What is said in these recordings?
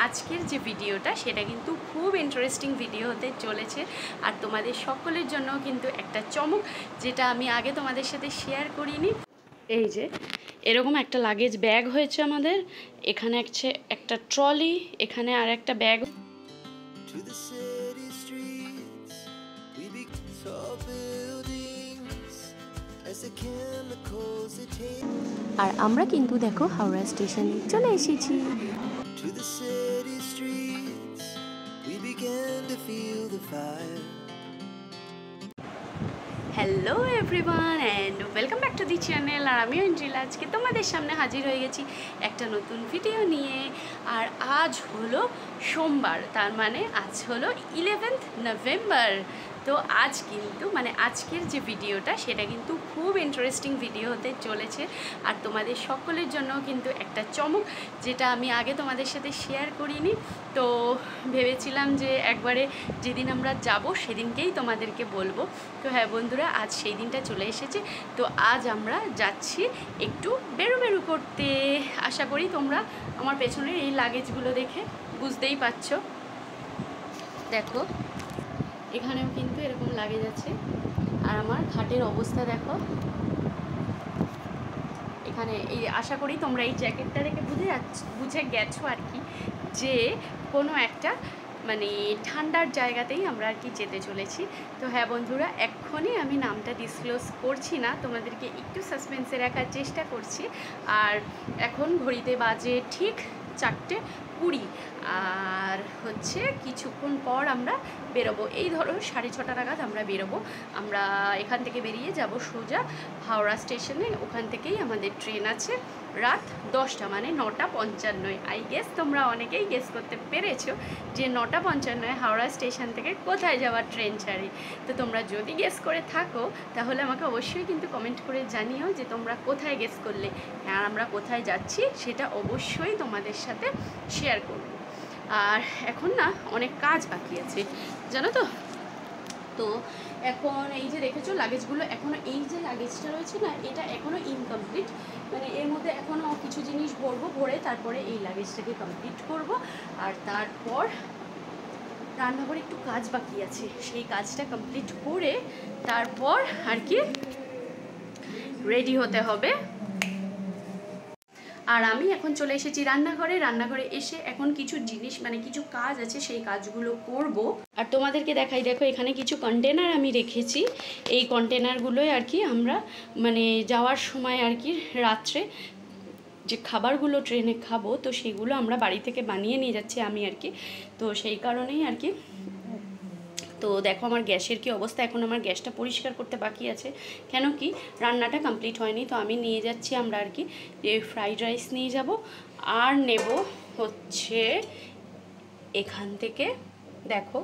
আজকের যে ভিডিওটা সেটা কিন্তু খুব ইন্টারেস্টিং ভিডিও হতে চলেছে আর তোমাদের সকলের জন্য কিন্তু একটা চমক যেটা আমি আগে তোমাদের সাথে শেয়ার করিনি। এই যে এরকম একটা লাগেজ ব্যাগ হয়েছে আমাদের, এখানে একটা ট্রলি, এখানে আর একটা ব্যাগ। আর আমরা কিন্তু দেখো হাওড়া স্টেশনে চলে এসেছি। Hello everyone and welcome back to the channel. আর আমিও ইন্দ্রিলা আজকে তোমাদের সামনে হাজির হয়ে গেছি একটা নতুন ভিডিও নিয়ে। আর আজ হলো সোমবার, তার মানে আজ হলো 11 নভেম্বর। তো আজ কিন্তু আজকের যে ভিডিওটা সেটা কিন্তু খুব ইন্টারেস্টিং ভিডিও হতে চলেছে আর তোমাদের সকলের জন্য কিন্তু একটা চমক যেটা আমি আগে তোমাদের সাথে শেয়ার করিনি। তো ভেবেছিলাম যে একবারে যেদিন আমরা যাব সেদিনকেই তোমাদেরকে বলবো। তো হ্যাঁ বন্ধুরা, আজ সেই দিনটা চলে এসেছে। তো আজ আমরা যাচ্ছি একটু বেরু করতে। আশা করি তোমরা আমার পেছনের এই লাগেজগুলো দেখে বুঝতেই পারছো। দেখো এখানেও কিন্তু এরকম লাগেজ আছে আর আমার খাটের অবস্থা দেখো। এখানে এই আশা করি তোমরা এই জ্যাকেটটা দেখে বুঝে গেছো আর কি যে কোনো একটা ঠান্ডার জায়গাতেই আমরা আর কি যেতে চলেছি। তো হ্যাঁ বন্ধুরা, এক্ষুনি আমি নামটা ডিসক্লোজ করছি না, তোমাদেরকে একটু সাসপেন্সে রাখার চেষ্টা করছি। আর এখন ঘড়িতে বাজে ঠিক 4:20 আর কিছুক্ষণ পর আমরা বেরোবো। এই ধরো 6:30 নাগাদ আমরা বেরোবো। আমরা এখান থেকে বেরিয়ে যাব সোজা হাওড়া স্টেশনে। ওখান থেকেই আমাদের ট্রেন আছে রাত 10টা, মানে 9:55। আই গেস তোমরা অনেকেই গেস করতে পেরেছো যে 9:55 হাওড়া স্টেশন থেকে কোথায় যাওয়ার ট্রেন ছাড়ে। তো তোমরা যদি গেস করে থাকো তাহলে আমাকে অবশ্যই কিন্তু কমেন্ট করে জানিও যে তোমরা কোথায় গেস করলে। আর আমরা কোথায় যাচ্ছি সেটা অবশ্যই তোমাদের সাথে শেয়ার করব। আর এখন না অনেক কাজ বাকি আছে জানো তো। তো এখন এই যে দেখেছো লাগেজগুলো, এখনও এই যে লাগেজটা রয়েছে না, এটা এখনও ইনকমপ্লিট। এর মধ্যে এখনও কিছু জিনিস ভরবো, ভরে তারপরে এই লাগেজটাকে কমপ্লিট করব। আর তারপর রান্নাঘরে একটু কাজ বাকি আছে, সেই কাজটা কমপ্লিট করে তারপর আর কি রেডি হতে হবে। আর আমি এখন চলে এসেছি রান্নাঘরে এসে এখন কিছু জিনিস কিছু কাজ আছে, সেই কাজগুলো করব। আর তোমাদেরকে দেখাই, দেখো এখানে কিছু কন্টেনার আমি রেখেছি। এই কন্টেনারগুলোই আর কি আমরা যাওয়ার সময় আর কি রাত্রে যে খাবারগুলো ট্রেনে খাবো, তো সেগুলো আমরা বাড়ি থেকে বানিয়ে নিয়ে যাচ্ছি আমি আর কি। তো সেই কারণেই আর কি। তো দেখো আমার গ্যাসের কি অবস্থা, এখন আমার গ্যাসটা পরিষ্কার করতে বাকি আছে, কেন কি রান্নাটা কমপ্লিট হয়নি। তো আমি নিয়ে যাচ্ছি আমরা আর কি ফ্রাইড রাইস নিয়ে যাব। আর নেব এখান থেকে দেখো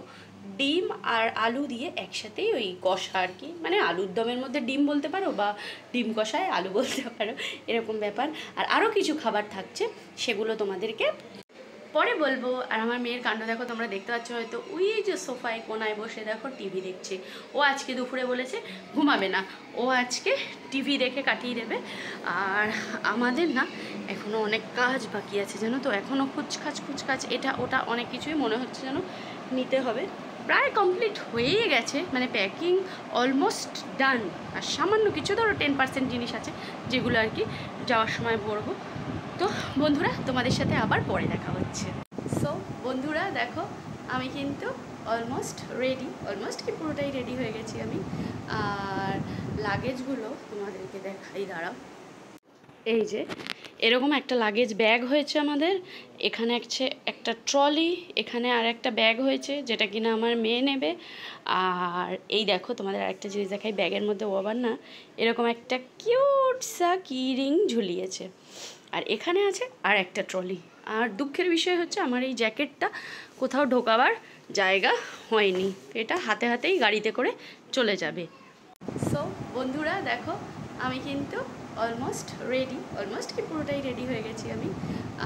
ডিম আর আলু দিয়ে একসাথেই ওই কষা আর কি, আলুর দমের মধ্যে ডিম বলতে পারো বা ডিম কষায় আলু বলতে পারো, এরকম ব্যাপার। আর আরও কিছু খাবার থাকছে, সেগুলো তোমাদেরকে পরে বলবো। আর আমার মেয়ের কাণ্ড দেখো, তোমরা দেখতে পাচ্ছ হয়তো, ওই যে সোফায় কোনায় বসে দেখো টিভি দেখছে। ও আজকে দুপুরে বলেছে ঘুমাবে না, ও আজকে টিভি দেখে কাটিয়ে দেবে। আর আমাদের না এখনও অনেক কাজ বাকি আছে জানো তো, এখনও খুচকাজ এটা ওটা অনেক কিছুই মনে হচ্ছে যেন নিতে হবে। প্রায় কমপ্লিট হয়েই গেছে, প্যাকিং অলমোস্ট ডান। আর সামান্য কিছু ধরো 10% জিনিস আছে যেগুলো আর কি যাওয়ার সময় পরবো। তো বন্ধুরা তোমাদের সাথে আবার পরে দেখা হচ্ছে। সো বন্ধুরা দেখো আমি কিন্তু অলমোস্ট কি পুরোটাই রেডি হয়ে গেছি আমি। আর লাগেজগুলো তোমাদেরকে দেখাই, দাঁড়াও। এই যে এরকম একটা লাগেজ ব্যাগ হয়েছে আমাদের, এখানে একটা ট্রলি, এখানে আর একটা ব্যাগ হয়েছে যেটা কিনা আমার মেয়ে নেবে। আর এই দেখো তোমাদের আরেকটা জিনিস দেখাই, ব্যাগের মধ্যে ও আবার না এরকম একটা কিউট সা কি রিং ঝুলিয়েছে। আর এখানে আছে আর একটা ট্রলি। আর দুঃখের বিষয় হচ্ছে আমার এই জ্যাকেটটা কোথাও ঢোকাবার জায়গা হয়নি, এটা হাতেই গাড়িতে করে চলে যাবে। সো বন্ধুরা দেখো আমি কিন্তু অলমোস্ট কি পুরোটাই রেডি হয়ে গেছি আমি।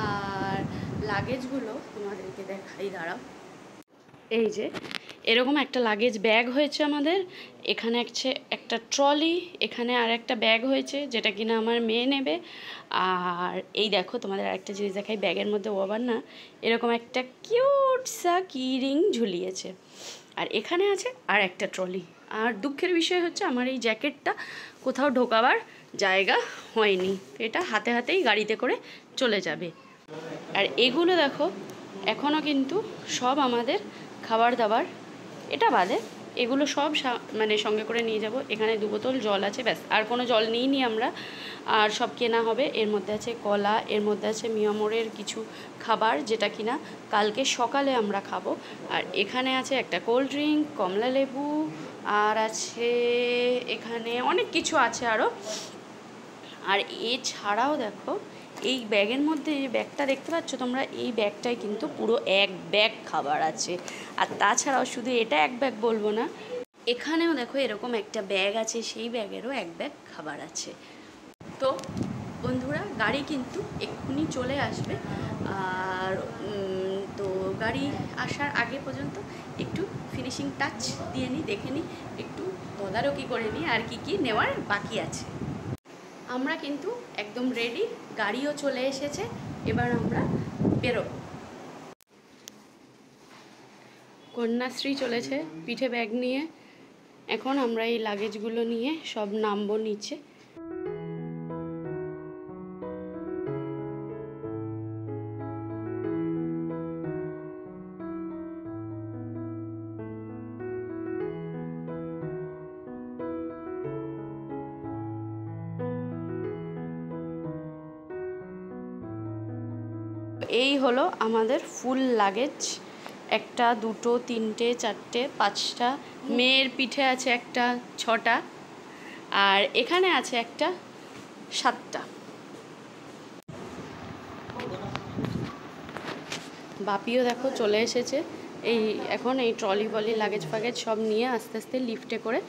আর লাগেজগুলো তোমাদেরকে দেখাই, দাঁড়াও। এই যে এরকম একটা লাগেজ ব্যাগ হয়েছে আমাদের, এখানে একটা ট্রলি, এখানে আর একটা ব্যাগ হয়েছে যেটা কিনা আমার মেয়ে নেবে। আর এই দেখো তোমাদের আরেকটা জিনিস দেখাই, ব্যাগের মধ্যে ও আবার না এরকম একটা কিউট সা কি রিং ঝুলিয়েছে। আর এখানে আছে আর একটা ট্রলি। আর দুঃখের বিষয় হচ্ছে আমার এই জ্যাকেটটা কোথাও ঢোকাবার জায়গা হয়নি, এটা হাতে হাতেই গাড়িতে করে চলে যাবে। আর এগুলো দেখো এখনও কিন্তু সব আমাদের খাবার দাবার, এটা বাদে এগুলো সব মানে সঙ্গে করে নিয়ে যাব। এখানে 2 বোতল জল আছে, ব্যাস আর কোনো জল নিইনি আমরা। আর সব কেনা হবে, এর মধ্যে আছে কলা, এর মধ্যে আছে মিয়ামোরের কিছু খাবার যেটা কিনা কালকে সকালে আমরা খাবো। আর এখানে আছে একটা কোল্ড ড্রিঙ্ক, কমলা লেবু, আর আছে এখানে অনেক কিছু আছে আরও। আর এছাড়াও দেখো এই ব্যাগের মধ্যে, যে ব্যাগটা দেখতে পাচ্ছ তোমরা, এই ব্যাগটায় কিন্তু পুরো 1 ব্যাগ খাবার আছে। আর তাছাড়াও শুধু এটা 1 ব্যাগ বলবো না, এখানেও দেখো এরকম একটা ব্যাগ আছে, সেই ব্যাগেরও 1 ব্যাগ খাবার আছে। তো বন্ধুরা গাড়ি কিন্তু এক্ষুনি চলে আসবে। আর তো গাড়ি আসার আগে পর্যন্ত একটু ফিনিশিং টাচ দিয়ে নিই, দেখে নিই, একটু তদারকি করে নিই আর কি নেওয়ার বাকি আছে। আমরা কিন্তু একদম রেডি, গাড়িও চলে এসেছে, এবার আমরা বেরোবো। কন্যাশ্রী চলেছে পিঠে ব্যাগ নিয়ে, এখন আমরা এই লাগেজগুলো নিয়ে সব নামবো নিচে। এই হলো আমাদের ফুল লাগেজ, 1 2 3 4 5টা, মেয়ের পিঠে আছে একটা 6টা, আর এখানে আছে একটা 7টা। বাপিও দেখো চলে এসেছে। এই এখন এই ট্রলি বলি লাগেজ ফাগেজ সব নিয়ে আস্তে আস্তে লিফটে করে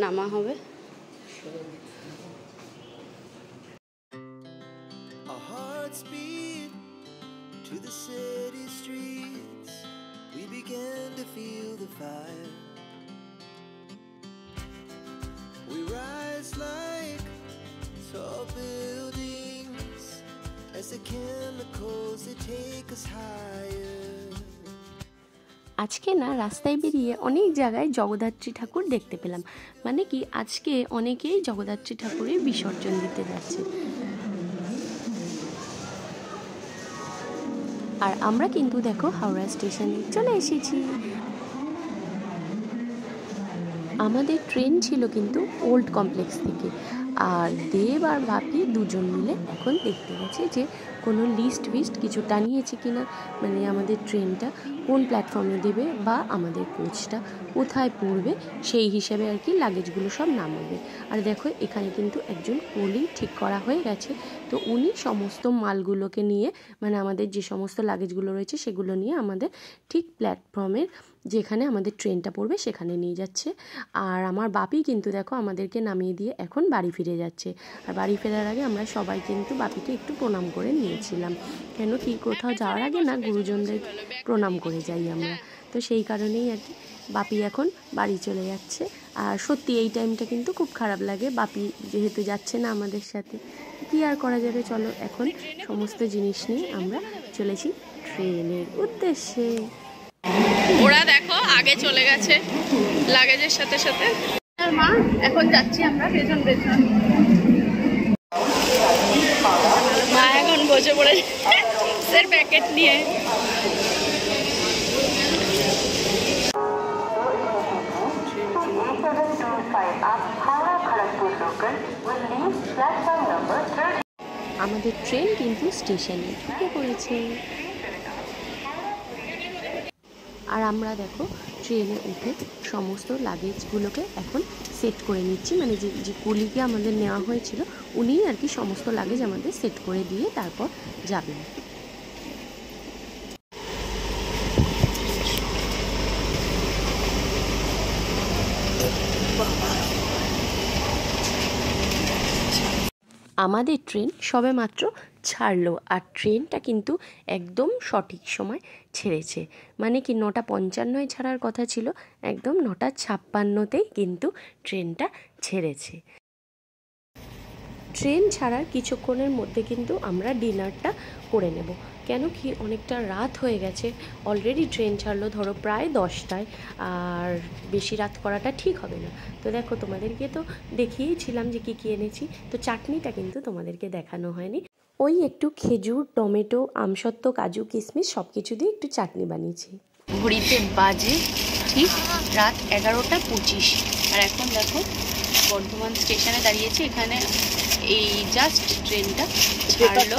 নামা হবে। To the city streets, we began to feel the fire. We rise like tall buildings as the chemicals they take us higher. আজকে না রাস্তায় বেরিয়ে অনেক জায়গায় জগদ্ধাত্রী ঠাকুর দেখতে পেলাম, মানে কি আজকে অনেকেই জগদ্ধাত্রী ঠাকুরের বিসর্জন দিতে যাচ্ছে। আর আমরা কিন্তু দেখো হাওড়া স্টেশনে চলে এসেছি। আমাদের ট্রেন ছিল কিন্তু ওল্ড কমপ্লেক্স থেকে, আর দেব আর বাপি দুজন মিলে এখন দেখতে গেছে যে কোনো লিস্ট কিছু টানিয়েছে কিনা, মানে আমাদের ট্রেনটা কোন প্ল্যাটফর্মে দেবে বা আমাদের কোচটা কোথায় পড়বে সেই হিসাবে আর কি লাগেজগুলো সব নামাবে। আর দেখো এখানে কিন্তু একজন কোলি ঠিক করা হয়ে গেছে, তো উনি সমস্ত মালগুলোকে নিয়ে, মানে আমাদের যে সমস্ত লাগেজগুলো রয়েছে সেগুলো নিয়ে আমাদের ঠিক প্ল্যাটফর্মের যেখানে আমাদের ট্রেনটা পড়বে সেখানে নিয়ে যাচ্ছে। আর আমার বাপি কিন্তু দেখো আমাদেরকে নামিয়ে দিয়ে এখন বাড়ি ফিরে যাচ্ছে। আর বাড়ি ফেরার আগে আমরা সবাই কিন্তু বাপিকে একটু প্রণাম করে নিয়েছিলাম, কেন কি কোথাও যাওয়ার আগে না গুরুজনদের প্রণাম করে যাই আমরা, তো সেই কারণেই আর কি বাপি এখন বাড়ি চলে যাচ্ছে। আর সত্যি এই টাইমটা কিন্তু খুব খারাপ লাগে, বাপি যেহেতু যাচ্ছে না আমাদের সাথে, কী আর করা যাবে। চলো এখন সমস্ত জিনিস নিয়ে আমরা চলেছি ট্রেনের উদ্দেশ্যে। ওরা দেখো আগে চলে গেছে লাগেজের সাথে সাথে। মা এখন যাচ্ছি আমরা পেছন পেছন। মা এখন বসে পড়ে চিপসের প্যাকেট নিয়ে। আমাদের ট্রেন কিন্তু স্টেশনে ঢুকে পড়েছে। আর আমরা দেখো ট্রেনে উঠে সমস্ত লাগেজগুলোকে এখন সেট করে নিচ্ছি, মানে যে কুলিকে আমাদের নেওয়া হয়েছিল উনিই আর কি সমস্ত লাগেজ আমাদের সেট করে দিয়ে তারপর যাবেন। আমাদের ট্রেন সবে মাত্র ছাড়লো, আর ট্রেনটা কিন্তু একদম সঠিক সময় ছেড়েছে। মানে কি 9:55 ছাড়ার কথা ছিল, একদম 9:56তেই কিন্তু ট্রেনটা ছেড়েছে। ট্রেন ছাড়ার কিছুক্ষণের মধ্যে কিন্তু আমরা ডিনারটা করে নেব, কেন কি অনেকটা রাত হয়ে গেছে অলরেডি। ট্রেন ছাড়লো ধরো প্রায় 10টায়, আর বেশি রাত করাটা ঠিক হবে না। তো দেখো তোমাদেরকে তো দেখিয়েছিলাম যে কী এনেছি, তো চাটনিটা কিন্তু তোমাদেরকে দেখানো হয়নি। ওই একটু খেজুর, টমেটো, আমসত্ত্ব, কাজু, কিশমিশ সব কিছু দিয়ে একটু চাটনি বানিয়েছি। ঘড়িতে বাজে ঠিক রাত 11:25, আর এখন দেখো বর্ধমান স্টেশনে দাঁড়িয়েছি। এখানে এই জাস্ট ট্রেনটা ছাড়লো,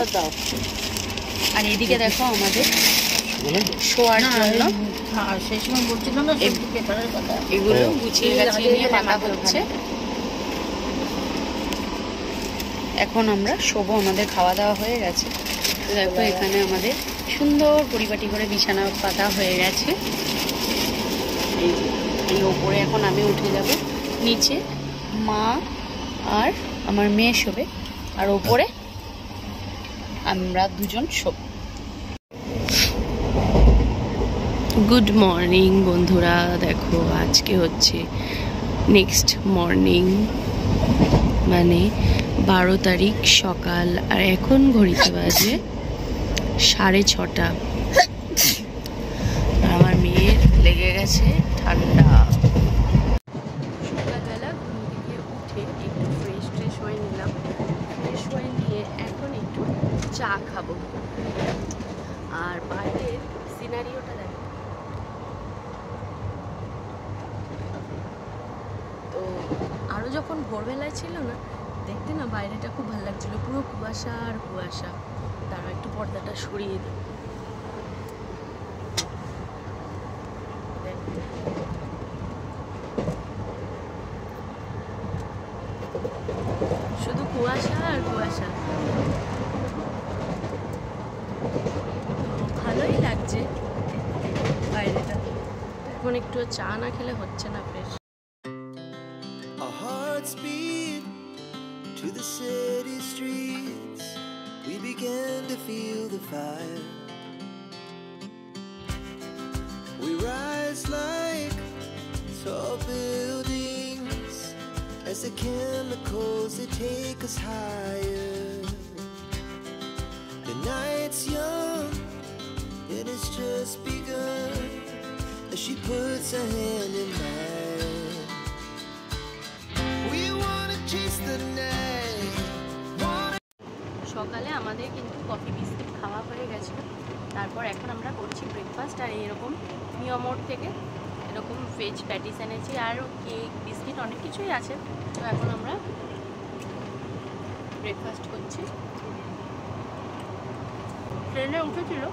আর এদিকে দেখো আমাদের শোয়ার জন্য সেই সময় বলছিলাম না এগুলো গুছিয়ে গাছিয়ে নিয়ে পাতা হচ্ছে। এখন আমরা শোবো, আমাদের খাওয়া দাওয়া হয়ে গেছে। দেখো এখানে আমাদের সুন্দর পরিপাটি করে বিছানা পাতা হয়ে গেছে। এই ওপরে এখন আমি উঠে যাব, নিচে মা আর আমার মেয়ে শোবে, আর ওপরে আমরা দুজন শোব। গুড মর্নিং বন্ধুরা, দেখো আজকে হচ্ছে নেক্সট মর্নিং, মানে 12 তারিখ সকাল, আর এখন ঘড়িতে বাজে 6:30। আমার মেয়ের লেগে গেছে ঠান্ডা। সকালবেলা ঘুম থেকে উঠে একটু ফ্রেশ হয়ে নিলাম, ফ্রেশ হয়ে নিয়ে এখন একটু চা খাবো। আর বাইরের সিনারিওটা দেখো, তো আরও যখন ভোরবেলায় ছিল না, দেখতে না বাইরেটা খুব ভালো লাগছিল, পুরো কুয়াশা আর কুয়াশা। তারা একটু পর্দাটা সরিয়ে দিই, শুধু কুয়াশা আর কুয়াশা। ভালোই লাগছে বাইরেটা। এখন একটু চা না খেলে হচ্ছে না fresh. To the city streets, we began to feel the fire. We rise like tall buildings as the chemicals they take us higher. The night's young and it's just begun as she puts her hand in mine. We wanna chase the night. সকালে আমাদের কিন্তু coffee biscuit খাওয়া হয়ে গেছে, তারপর এখন আমরা করছি ব্রেকফাস্ট। আর এরকম নিয়মোর থেকে এরকম ভেজ প্যাটিস এনেছি, আর কেক, বিস্কিট অনেক কিছুই আছে। তো এখন আমরা ব্রেকফাস্ট করছি। ট্রেনে উঠেছিল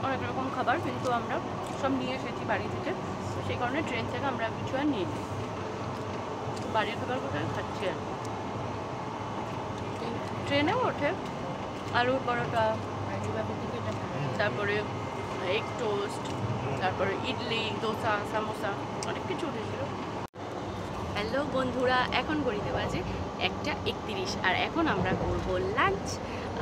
অনেক রকম খাবার, কিন্তু আমরা সব নিয়ে এসেছি বাড়ি থেকে, সেই কারণে ট্রেন থেকে আমরা কিছু আর নিয়ে নিই, বাড়ির খাবার কোথায় খাচ্ছি। আর ট্রেনেও ওঠে আলুর পরোটা, তারপরে এগ টোস্ট, তারপরে ইডলি, দোসা, সামোসা, অনেক কিছু উঠেছিল। হ্যালো বন্ধুরা, এখন ঘড়িতে বাজে 1:31, আর এখন আমরা করবো লাঞ্চ।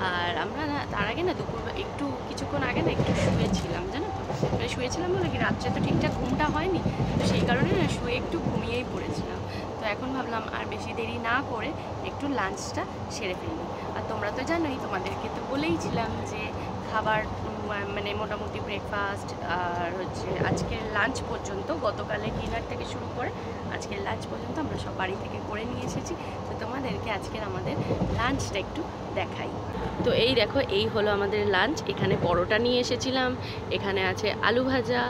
আর আমরা না তার আগে না দুপুর একটু কিছুক্ষণ আগে না একটু শুয়েছিলাম, জানো তো। মানে শুয়েছিলাম বলে কি, রাত্রে তো ঠিকঠাক ঘুমটা হয়নি, তো সেই কারণে না শুয়ে একটু ঘুমিয়েই পড়েছিলাম। তো এখন ভাবলাম আর বেশি দেরি না করে একটু লাঞ্চটা সেরে ফেলি। আর তোমরা তো জানোই, তোমাদেরকে তো বলেইছিলাম যে খাবার মানে মোটামুটি ব্রেকফাস্ট আর হচ্ছে আজকের লাঞ্চ পর্যন্ত, গতকালের ডিনার থেকে শুরু করে আজকের লাঞ্চ পর্যন্ত আমরা সব বাড়ি থেকে করে নিয়ে এসেছি। তো তোমাদেরকে আজকের আমাদের লাঞ্চটা একটু দেখাই। তো এই দেখো, এই হলো আমাদের লাঞ্চ। এখানে পরোটা নিয়ে এসেছিলাম, এখানে আছে আলু ভাজা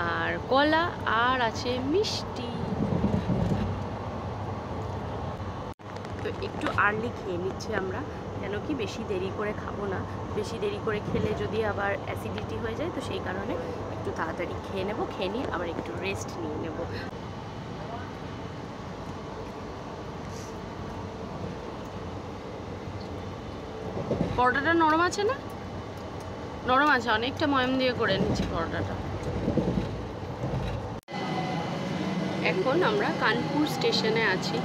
আর কলা, আর আছে মিষ্টি। তো একটু আর্লি খেয়ে নিচ্ছি আমরা, কেন কি বেশি দেরি করে খাবো না। বেশি দেরি করে খেলে যদি আবার অ্যাসিডিটি হয়ে যায়, তো সেই কারণে একটু তাড়াতাড়ি খেয়ে নেব। খেয়ে নিয়ে আবার একটু রেস্ট নিয়ে নেব। পরোটাটা নরম আছে না? নরম আছে, অনেকটা ময়াম দিয়ে করে নিচ্ছি পরোটাটা। এখন আমরা কানপুর স্টেশনে আছি।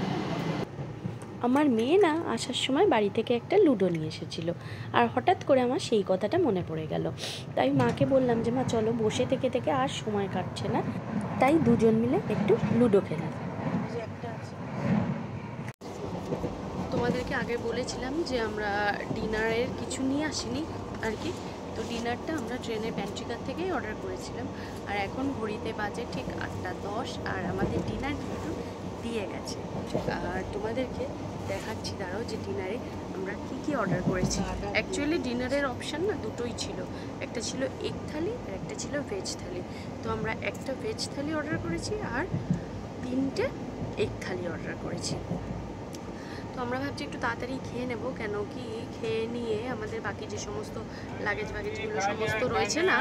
আমার মেয়ে না আসার সময় বাড়ি থেকে একটা লুডো নিয়ে এসেছিলো, আর হঠাৎ করে আমার সেই কথাটা মনে পড়ে গেল। তাই মাকে বললাম যে মা চলো, বসে থেকে থেকে আর সময় কাটছে না, তাই দুজন মিলে একটু লুডো খেলাম। তোমাদেরকে আগে বলেছিলাম যে আমরা ডিনারের কিছু নিয়ে আসিনি আর কি, তো ডিনারটা আমরা ট্রেনের প্যান্ট্রিকার থেকেই অর্ডার করেছিলাম। আর এখন ঘড়িতে বাজে ঠিক 8:10, আর আমাদের ডিনার কিন্তু দিয়ে গেছে। আর তোমাদেরকে দেখাচ্ছি দাঁড়াও যে ডিনারে আমরা কি অর্ডার করেছি। অ্যাকচুয়ালি ডিনারের অপশান না দুটোই ছিল, একটা ছিল এগ থালি আর একটা ছিল ভেজ থালি। তো আমরা একটা ভেজ থালি অর্ডার করেছি আর 3টে এগ থালি অর্ডার করেছি। তো আমরা ভাবছি একটু তাড়াতাড়ি খেয়ে নেব, কেন কি খেয়ে নিয়ে আমাদের বাকি যে সমস্ত লাগেজগুলো সমস্ত রয়েছে না,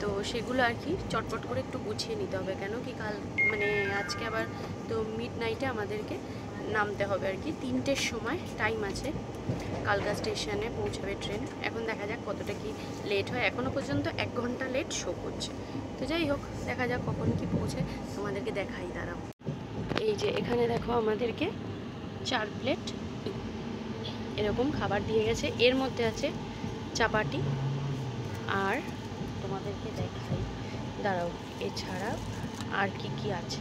তো সেগুলো আর কি চটপট করে একটু গুছিয়ে নিতে হবে। কেন কি কাল মানে আজকে আবার তো মিডনাইটে আমাদেরকে নামতে হবে আর কি, 3টের সময় টাইম আছে, কালকা স্টেশনে পৌঁছাবে ট্রেন। এখন দেখা যাক কতটা কি লেট হয়, এখনও পর্যন্ত 1 ঘন্টা লেট শো করছে। তো যাই হোক, দেখা যাক কখন কি পৌঁছে, তোমাদেরকে দেখাই দাঁড়াও। এই যে এখানে দেখো আমাদেরকে 4 প্লেট এরকম খাবার দিয়ে গেছে, এর মধ্যে আছে চাপাটি, আর তোমাদেরকে দেখাই দাঁড়াও এছাড়া আর কি আছে।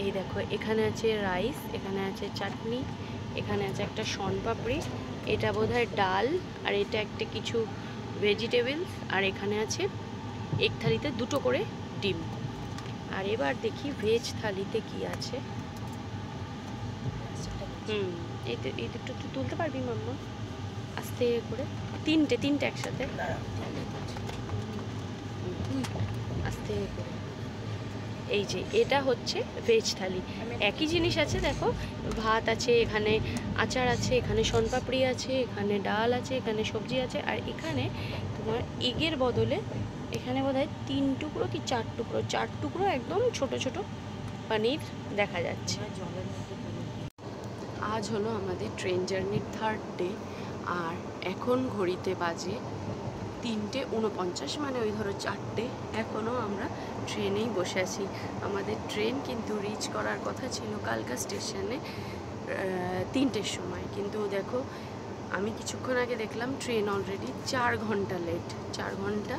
এই দেখো এখানে আছে রাইস, এখানে আছে চাটনি, এখানে আছে একটা শনপাপড়ি, এটা বোধহয় ডাল, আর এটা একটা কিছু ভেজিটেবলস, আর এখানে আছে এক থালিতে 2টো করে ডিম। আর এবার দেখি ভেজ থালিতে কি আছে। এই দুটো তুই তুলতে পারবি মাম্মা আস্তে করে? তিনটে একসাথে আস্তে করে। এই যে এটা হচ্ছে ভেজ থালি, একই জিনিস আছে দেখো, ভাত আছে, এখানে আচার আছে, এখানে শনপাপড়ি আছে, এখানে ডাল আছে, এখানে সবজি আছে, আর এখানে তোমার এগের বদলে এখানে বোধহয় 3 টুকরো কি 4 টুকরো একদম ছোট ছোট পনির দেখা যাচ্ছে। আজ হলো আমাদের ট্রেন জার্নির 3rd ডে, আর এখন ঘড়িতে বাজে 3:49, মানে ওই ধরো 4টে। এখনও আমরা ট্রেনেই বসে আছি। আমাদের ট্রেন কিন্তু রিচ করার কথা ছিল কালকা স্টেশনে 3টের সময়, কিন্তু দেখো আমি কিছুক্ষণ আগে দেখলাম ট্রেন অলরেডি 4 ঘন্টা লেট। 4 ঘন্টা,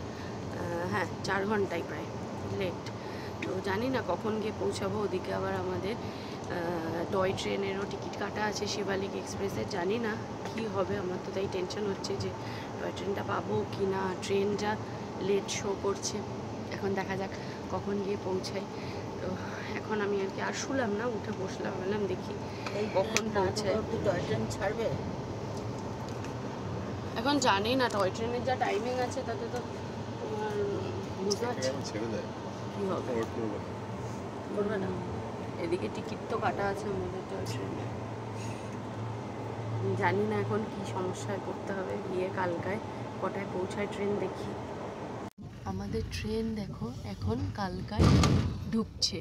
হ্যাঁ 4 ঘন্টাই প্রায় লেট। তো জানি না কখন গিয়ে পৌঁছাবো। ওদিকে আবার আমাদের টয় ট্রেনেরও টিকিট কাটা আছে, শিবালিক এক্সপ্রেসের। জানি না কি হবে, আমার তো তাই টেনশন হচ্ছে যে টয় ট্রেনটা পাবো কি না, ট্রেনটা লেট শো করছে। এখন দেখা যাক কখন গিয়ে পৌঁছাই। তো এখন আমি আর কি আর শুলাম না, উঠে বসলাম, বললাম দেখি কখন পৌঁছায়। টয় ট্রেন ছাড়বে এখন জানি না, টয় ট্রেনের যা টাইমিং আছে তাতে তো তোমার বুঝতে পারছি কী হবে, করবে না। এদিকে টিকিট তো কাটা আছে আমাদের টয় ট্রেনে, জানি না এখন কি সমস্যায় পড়তে হবে। গিয়ে কালকায় কটায় পৌঁছায় ট্রেন দেখি। আমাদের ট্রেন দেখো এখন কালকায় ঢুকছে,